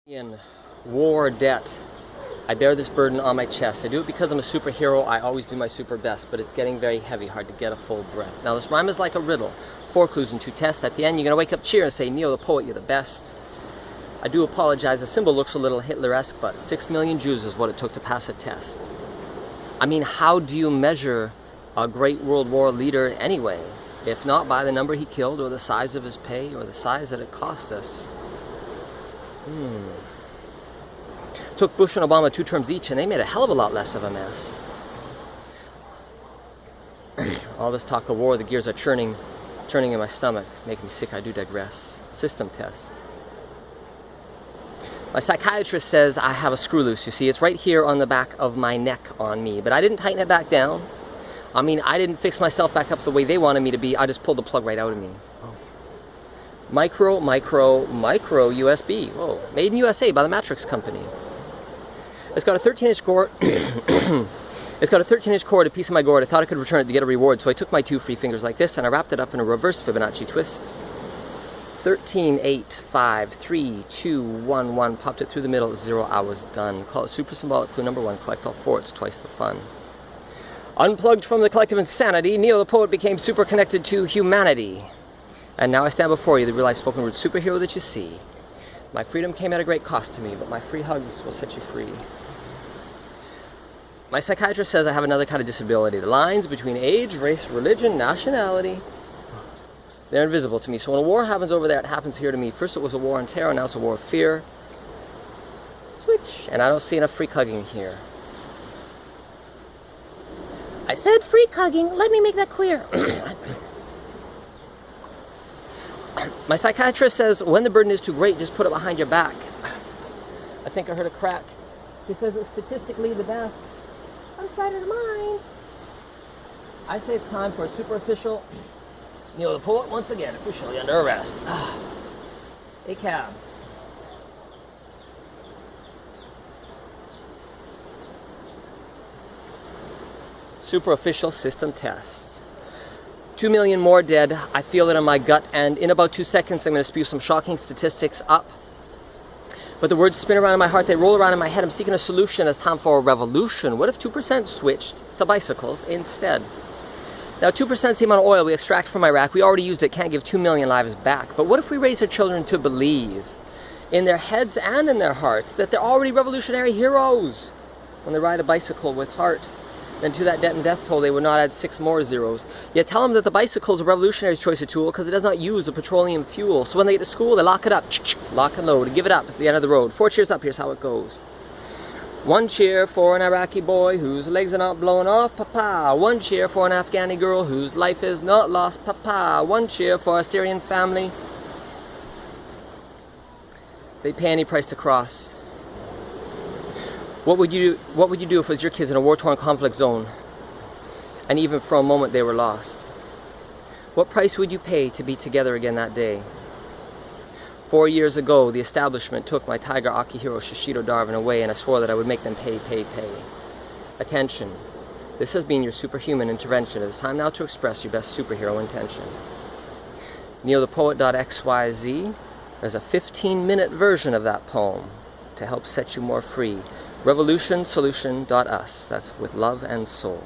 In war debt, I bear this burden on my chest. I do it because I'm a superhero. I always do my super best, but it's getting very heavy, hard to get a full breath. Now this rhyme is like a riddle. 4 clues and 2 tests. At the end, you're gonna wake up, cheer, and say, Neil the poet, you're the best. I do apologize. The symbol looks a little Hitler-esque, but 6 million Jews is what it took to pass a test. I mean, how do you measure a great World War leader anyway? If not by the number he killed, or the size of his pay, or the size that it cost us. Took Bush and Obama 2 terms each, and they made a hell of a lot less of a mess. All this talk of war, the gears are churning in my stomach, making me sick. I do digress. System test. My psychiatrist says I have a screw loose. You see, it's right here on the back of my neck on me, but I didn't tighten it back down. I mean, I didn't fix myself back up the way they wanted me to be. I just pulled the plug right out of me. Micro USB. Whoa. Made in USA by the Matrix Company. It's got a 13-inch cord. It's got a 13-inch cord, a piece of my gourd. I thought I could return it to get a reward, so I took my 2 free fingers like this and I wrapped it up in a reverse Fibonacci twist. 13, 8, 5, 3, 2, 1, 1. Popped it through the middle. 0. I was done. Call it super symbolic clue number 1. Collect all 4. It's twice the fun. Unplugged from the collective insanity, Neil the poet became super connected to humanity. And now I stand before you, the real-life spoken word superhero that you see. My freedom came at a great cost to me, but my free hugs will set you free. My psychiatrist says I have another kind of disability. The lines between age, race, religion, nationality, they're invisible to me. So when a war happens over there, it happens here to me. First it was a war on terror, now it's a war of fear. Switch. And I don't see enough freak hugging here. I said freak hugging, let me make that clear. My psychiatrist says when the burden is too great, just put it behind your back. I think I heard a crack. She says it's statistically the best. I'm decided to mine. I say it's time for a super official Neil the poet once again officially under arrest. A cab. Super official system test. 2 million more dead. I feel it in my gut, and in about 2 seconds I'm going to spew some shocking statistics up. But the words spin around in my heart, they roll around in my head. I'm seeking a solution. It's time for a revolution. What if 2% switched to bicycles instead? Now 2% is the amount of oil we extract from Iraq. We already used it, can't give 2 million lives back. But what if we raise our children to believe, in their heads and in their hearts, that they're already revolutionary heroes when they ride a bicycle with heart? Then to that debt and death toll, they would not add 6 more zeros. Yet tell them that the bicycle is a revolutionary's choice of tool because it does not use a petroleum fuel. So when they get to school, they lock it up, lock and load, give it up. It's the end of the road. 4 cheers up, here's how it goes. 1 cheer for an Iraqi boy whose legs are not blown off, papa. 1 cheer for an Afghani girl whose life is not lost, papa. 1 cheer for a Syrian family. They'd pay any price to cross. What would you do if it was your kids in a war-torn conflict zone, and even for a moment they were lost? What price would you pay to be together again that day? 4 years ago, the establishment took my Tiger Akihiro Shishido Darwin away, and I swore that I would make them pay. Attention. This has been your superhuman intervention. It is time now to express your best superhero intention. NeilThePoet.xyz. There's a 15-minute version of that poem to help set you more free. RevolutionSolution.us. That's with love and soul.